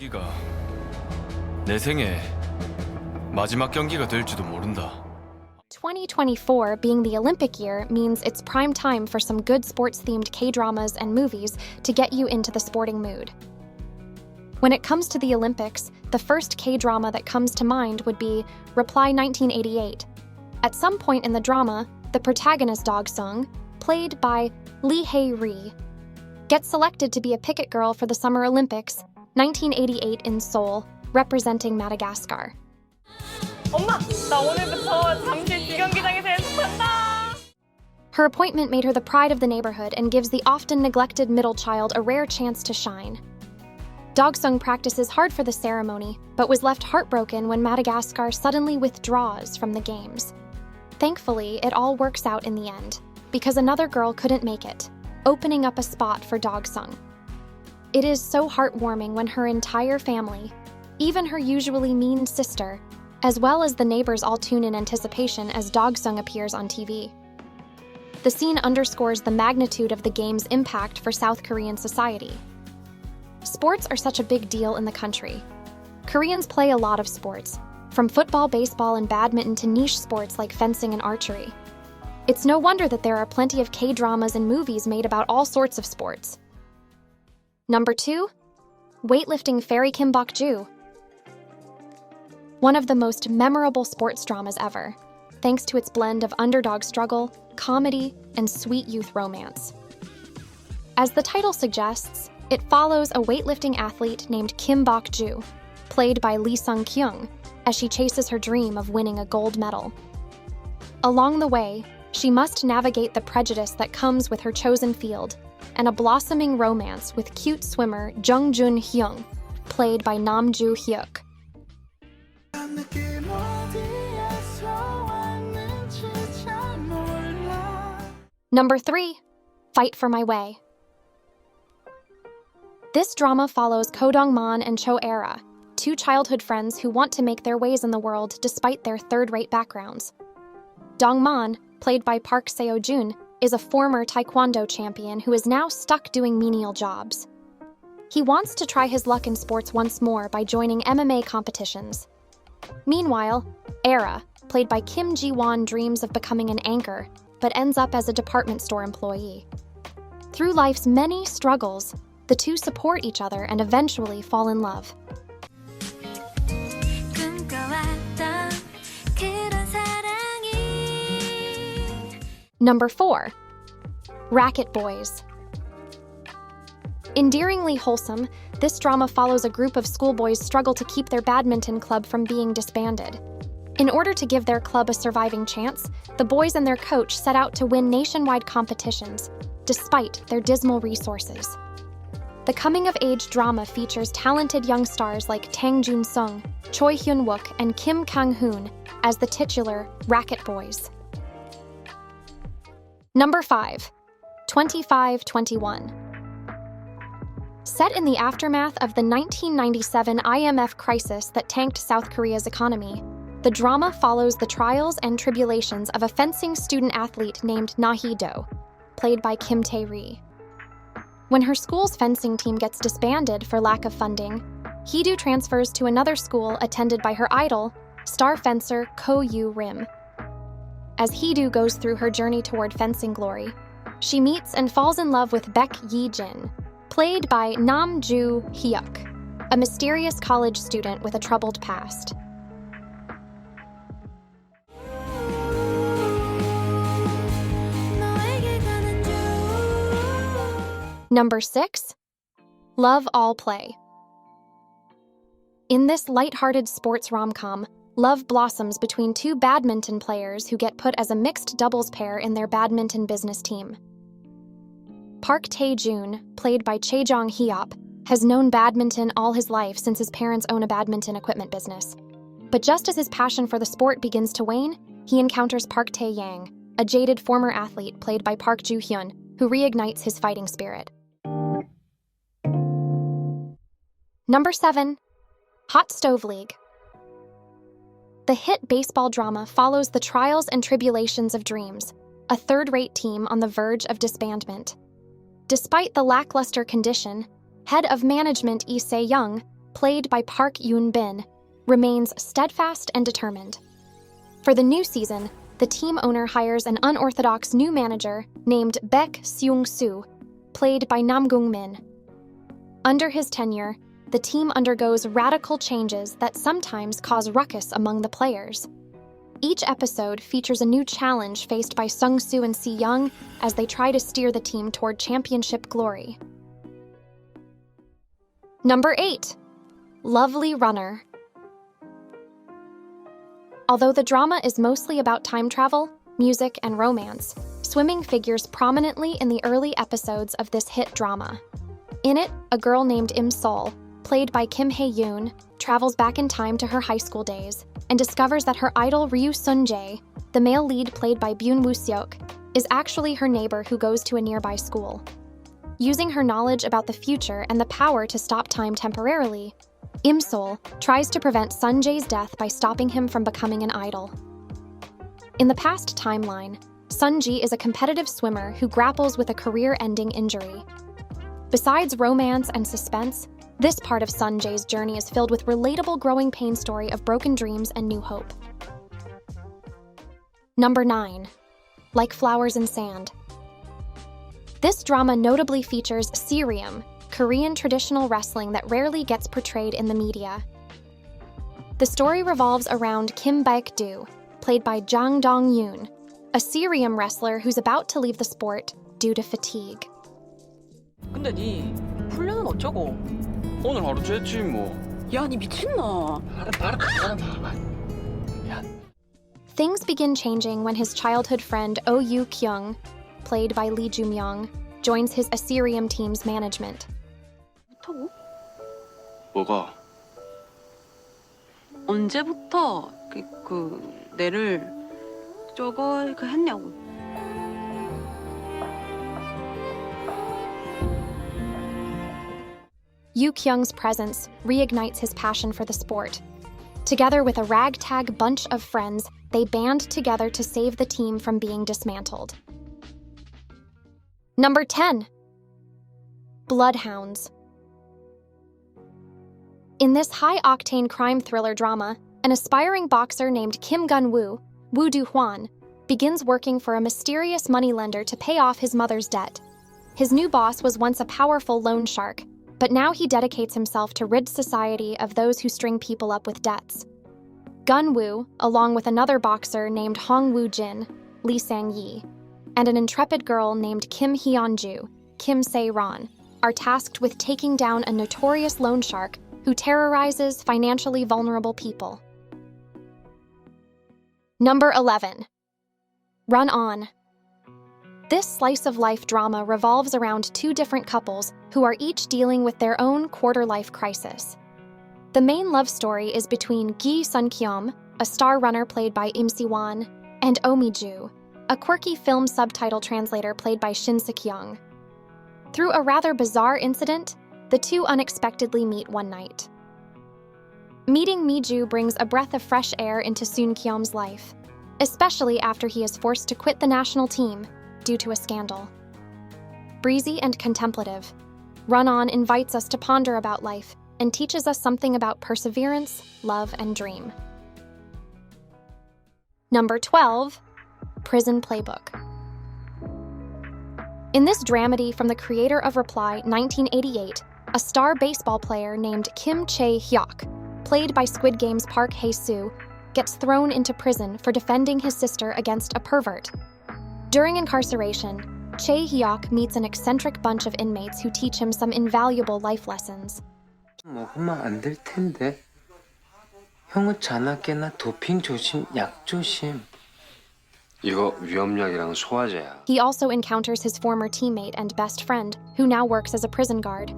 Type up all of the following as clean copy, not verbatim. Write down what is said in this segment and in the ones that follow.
경기가 내 생애 마지막 경기가 될지도 모른다. 2024 being the Olympic year means it's prime time for some good sports-themed K-dramas and movies to get you into the sporting mood. When it comes to the Olympics, the first K-drama that comes to mind would be Reply 1988. At some point in the drama, the protagonist Dog-sung, played by Lee Hae-ri, gets selected to be a picket girl for the Summer Olympics 1988 in Seoul, representing Madagascar. 엄마, 나 오늘부터 잠실 주경기장에서 연습한다. Her appointment made her the pride of the neighborhood and gives the often neglected middle child a rare chance to shine. Dog-sung practices hard for the ceremony, but was left heartbroken when Madagascar suddenly withdraws from the games. Thankfully, it all works out in the end, because another girl couldn't make it, opening up a spot for Dog-sung. It is so heartwarming when her entire family, even her usually mean sister, as well as the neighbors all tune in anticipation as Dog-sung appears on TV. The scene underscores the magnitude of the game's impact for South Korean society. Sports are such a big deal in the country. Koreans play a lot of sports, from football, baseball, and badminton to niche sports like fencing and archery. It's no wonder that there are plenty of K-dramas and movies made about all sorts of sports. Number 2, weightlifting fairy Kim Bok-ju. One of the most memorable sports dramas ever, thanks to its blend of underdog struggle, comedy, and sweet youth romance. As the title suggests, it follows a weightlifting athlete named Kim Bok-ju, played by Lee Sung-kyung, as she chases her dream of winning a gold medal. Along the way, she must navigate the prejudice that comes with her chosen field and a blossoming romance with cute swimmer Jung Jun-hyung, played by Nam Joo-hyuk. Number 3, Fight for My Way. This drama follows Ko Dong-man and Cho Era, two childhood friends who want to make their ways in the world despite their third-rate backgrounds. Dong-man, played by Park Seo-joon, is a former taekwondo champion who is now stuck doing menial jobs. He wants to try his luck in sports once more by joining MMA competitions. Meanwhile, Era, played by Kim Ji-won, dreams of becoming an anchor, but ends up as a department store employee. Through life's many struggles, the two support each other and eventually fall in love. Number 4, Racket Boys. Endearingly wholesome, this drama follows a group of schoolboys struggle to keep their badminton club from being disbanded. In order to give their club a surviving chance, the boys and their coach set out to win nationwide competitions, despite their dismal resources. The coming-of-age drama features talented young stars like Tang Jun-sung, Choi Hyun-wook, and Kim Kang-hoon as the titular Racket Boys. Number 5, 25-21. Set in the aftermath of the 1997 IMF crisis that tanked South Korea's economy, the drama follows the trials and tribulations of a fencing student-athlete named Na Hee-do, played by Kim Tae-ri. When her school's fencing team gets disbanded for lack of funding, Hee-do transfers to another school attended by her idol, star fencer Ko Yoo-rim. As Hee-do goes through her journey toward fencing glory, she meets and falls in love with Baek Yi-jin, played by Nam Joo-hyuk, a mysterious college student with a troubled past. Number 6, Love All Play. In this lighthearted sports rom-com, love blossoms between two badminton players who get put as a mixed doubles pair in their badminton business team. Park Tae-joon, played by Chae Jong-hyop, has known badminton all his life since his parents own a badminton equipment business. But just as his passion for the sport begins to wane, he encounters Park Tae-yang, a jaded former athlete played by Park Joo-hyun, who reignites his fighting spirit. Number 7, Hot Stove League. The hit baseball drama follows the trials and tribulations of Dreams, a third-rate team on the verge of disbandment. Despite the lackluster condition, head of management Lee Se-young played by Park Yoon-bin, remains steadfast and determined. For the new season, the team owner hires an unorthodox new manager named Baek Seung-soo, played by Nam Gung-min. Under his tenure, the team undergoes radical changes that sometimes cause ruckus among the players. Each episode features a new challenge faced by Sung-soo and Si-young as they try to steer the team toward championship glory. Number 8. Lovely Runner. Although the drama is mostly about time travel, music, and romance, swimming figures prominently in the early episodes of this hit drama. In it, a girl named Im Sol, played by Kim Hae-yoon, travels back in time to her high school days and discovers that her idol Ryu Sun-jae, the male lead played by Byun Woo-seok, is actually her neighbor who goes to a nearby school. Using her knowledge about the future and the power to stop time temporarily, Im Sol tries to prevent Sun-jae's death by stopping him from becoming an idol. In the past timeline, Sun-ji is a competitive swimmer who grapples with a career-ending injury. Besides romance and suspense, this part of Sun-jae's journey is filled with relatable growing pain story of broken dreams and new hope. Number 9. Like Flowers in Sand. This drama notably features Sirium, Korean traditional wrestling that rarely gets portrayed in the media. The story revolves around Kim Baek-do, played by Jang Dong-yoon, a Sirium wrestler who's about to leave the sport due to fatigue. 근데 니 훈련은 어쩌고? 오늘 하루 쬐지 뭐. 야, 니 미친나? Things begin changing when his childhood friend Oh Yoo-kyung, played by Lee Joo-myung, joins his Assyrium team's management. 부터고? 뭐가? 언제부터 내를 저거 했냐고. Yoo-kyung's presence reignites his passion for the sport. Together with a ragtag bunch of friends, they band together to save the team from being dismantled. Number 10. Bloodhounds. In this high-octane crime thriller drama, an aspiring boxer named Kim Gun-woo, Woo Do-hwan, begins working for a mysterious moneylender to pay off his mother's debt. His new boss was once a powerful loan shark, but now he dedicates himself to rid society of those who string people up with debts. Gun-woo, along with another boxer named Hong Woo-jin, Lee Sang-yi, and an intrepid girl named Kim Hyun-ju, Kim Se-ron, are tasked with taking down a notorious loan shark who terrorizes financially vulnerable people. Number 11. Run On. This slice-of-life drama revolves around two different couples who are each dealing with their own quarter-life crisis. The main love story is between Gi Sun-kyom, a star runner played by Im Si-won, and Oh Mi-ju, a quirky film subtitle translator played by Shin Sik-young. Through a rather bizarre incident, the two unexpectedly meet one night. Meeting Mi-ju brings a breath of fresh air into Sun-kyom's life, especially after he is forced to quit the national team due to a scandal. Breezy and contemplative, Run On invites us to ponder about life and teaches us something about perseverance, love, and dream. Number 12. Prison Playbook. In this dramedy from the creator of Reply 1988, a star baseball player named Kim Chae-hyuk, played by Squid Game's Park Hae-soo, gets thrown into prison for defending his sister against a pervert. During incarceration, Chae-hyuk meets an eccentric bunch of inmates who teach him some invaluable life lessons. 먹으면 안 될 텐데. 형은 자나깨나 도핑 조심, 약 조심. 이거 위험약이랑 소화제야. He also encounters his former teammate and best friend, who now works as a prison guard.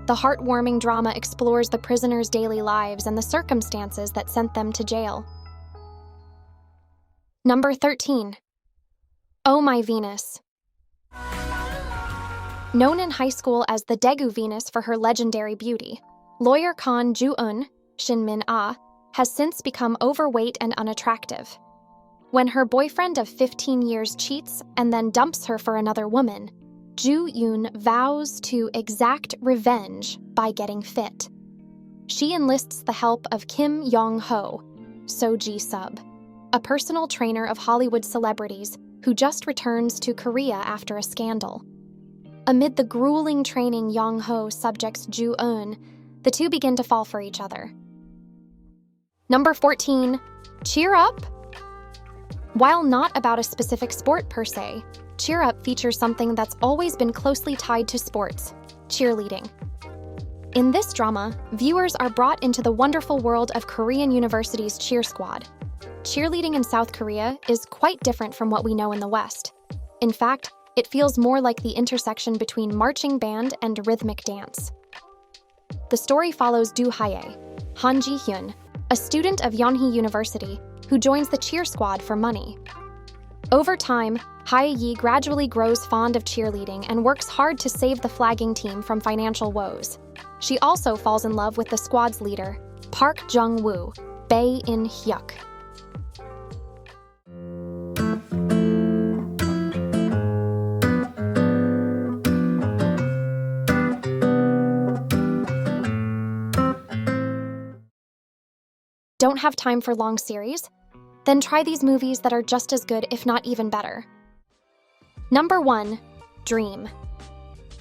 The heartwarming drama explores the prisoners' daily lives and the circumstances that sent them to jail. Number 13. Oh My Venus. Known in high school as the Daegu Venus for her legendary beauty, lawyer Kan Ju-eun, Shin Min-ah, has since become overweight and unattractive. When her boyfriend of 15 years cheats and then dumps her for another woman, Ju-eun vows to exact revenge by getting fit. she enlists the help of Kim Yong-ho, So-ji Sub, a personal trainer of Hollywood celebrities who just returns to Korea after a scandal. Amid the grueling training Yong-ho subjects Ju-eun, the two begin to fall for each other. Number 14, Cheer Up! While not about a specific sport per se, Cheer Up features something that's always been closely tied to sports: cheerleading. In this drama, viewers are brought into the wonderful world of Korean University's cheer squad. Cheerleading in South Korea is quite different from what we know in the West. In fact, it feels more like the intersection between marching band and rhythmic dance. The story follows Do Hae, Han Ji-hyun, a student of Yonhee University who joins the cheer squad for money. Over time, Hae-yi gradually grows fond of cheerleading and works hard to save the flagging team from financial woes. She also falls in love with the squad's leader, Park Jung-woo, Bae In-hyuk. Don't have time for long series? Then try these movies that are just as good, if not even better. Number 1, Dream.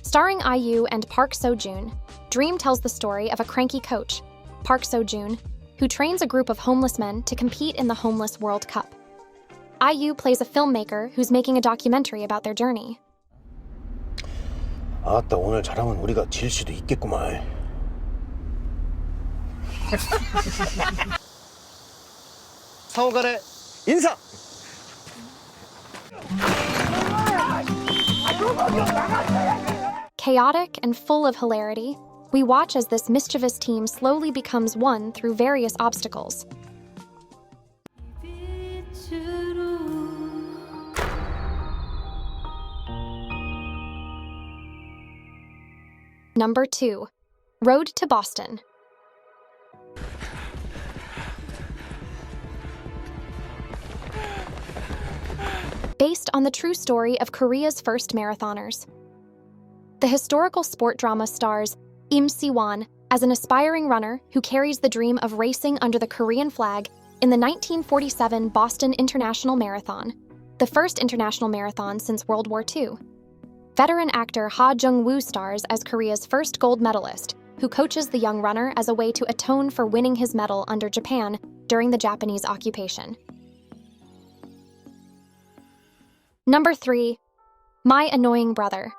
Starring IU and Park Seo-joon, Dream tells the story of a cranky coach, Park Seo-joon, who trains a group of homeless men to compete in the Homeless World Cup. IU plays a filmmaker who's making a documentary about their journey. 아따 오늘 잘하면 우리가 질 수도 있겠구만. 상호 간의 인사. Chaotic and full of hilarity, we watch as this mischievous team slowly becomes one through various obstacles. Number 2, Road to Boston. Based on the true story of Korea's first marathoners. The historical sport drama stars Im Si-won as an aspiring runner who carries the dream of racing under the Korean flag in the 1947 Boston International Marathon, the first international marathon since World War II. Veteran actor Ha Jung-woo stars as Korea's first gold medalist, who coaches the young runner as a way to atone for winning his medal under Japan during the Japanese occupation. Number 3, My Annoying Brother.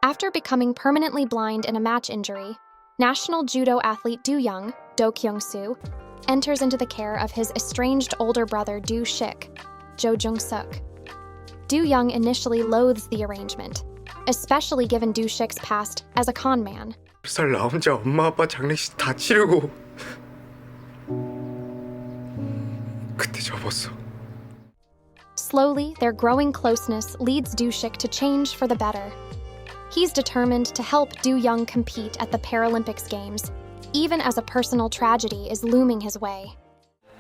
After becoming permanently blind in a match injury, national judo athlete Do Kyung-soo, enters into the care of his estranged older brother Do Shik, Jo Jung-suk. Do Young initially loathes the arrangement, especially given Do Shik's past as a con man. 살 나 혼자 엄마 아빠 장례식 다 치르고 그때 접었어. Slowly, their growing closeness leads Do Shik to change for the better. He's determined to help Do Young compete at the Paralympics Games, even as a personal tragedy is looming his way.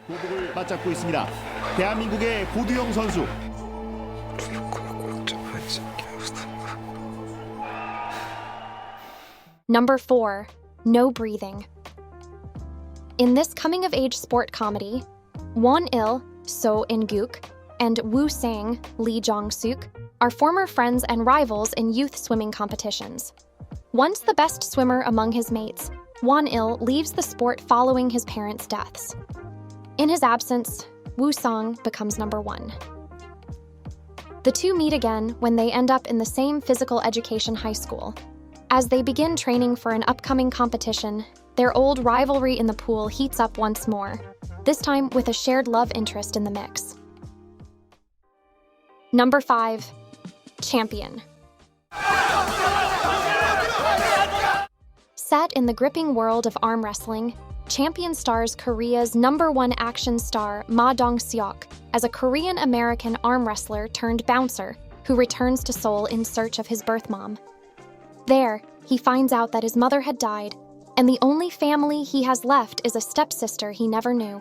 도복을 맞잡고 있습니다. 대한민국의 고두영 선수. Number 4, No Breathing. In this coming-of-age sport comedy, Won-il, So In-guk, and Woo Sang, Lee Jong-suk, are former friends and rivals in youth swimming competitions. Once the best swimmer among his mates, Won-il leaves the sport following his parents' deaths. In his absence, Woo Sang becomes number 1. The two meet again when they end up in the same physical education high school. As they begin training for an upcoming competition, their old rivalry in the pool heats up once more, this time with a shared love interest in the mix. Number 5, Champion. Set in the gripping world of arm wrestling, Champion stars Korea's #1 action star Ma Dong-seok as a Korean-American arm wrestler turned bouncer who returns to Seoul in search of his birth mom. There, he finds out that his mother had died, and the only family he has left is a stepsister he never knew.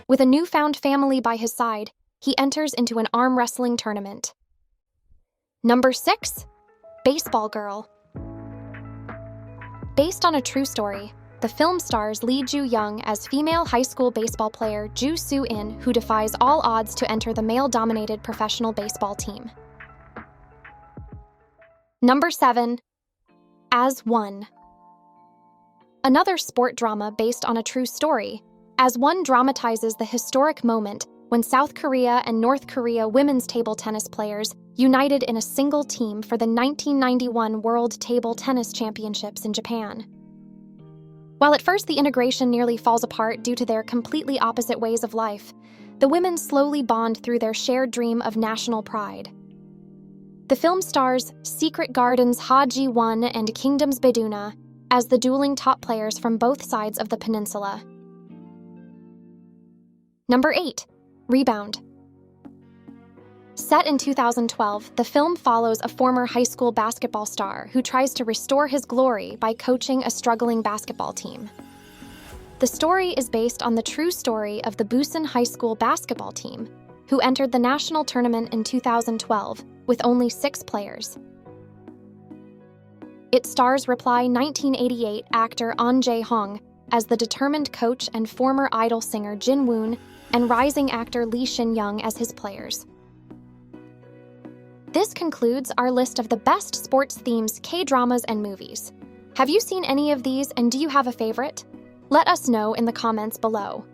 With a newfound family by his side, he enters into an arm wrestling tournament. Number 6, Baseball Girl. Based on a true story, the film stars Lee Ju-young as female high school baseball player Ju Soo-in, who defies all odds to enter the male-dominated professional baseball team. Number 7. As One. Another sport drama based on a true story, As One dramatizes the historic moment when South Korea and North Korea women's table tennis players united in a single team for the 1991 World Table Tennis Championships in Japan. While at first the integration nearly falls apart due to their completely opposite ways of life, the women slowly bond through their shared dream of national pride. The film stars Secret Garden's Ha Ji-won and Kingdom's Baeduna as the dueling top players from both sides of the peninsula. Number 8. Rebound. Set in 2012, the film follows a former high school basketball star who tries to restore his glory by coaching a struggling basketball team. The story is based on the true story of the Busan High School basketball team, who entered the national tournament in 2012 with only 6 players. It stars Reply 1988 actor An Jae-hong as the determined coach and former idol singer Jin Woon, and rising actor Lee Shin-young as his players. This concludes our list of the best sports themes K-dramas and movies. Have you seen any of these, and do you have a favorite? Let us know in the comments below.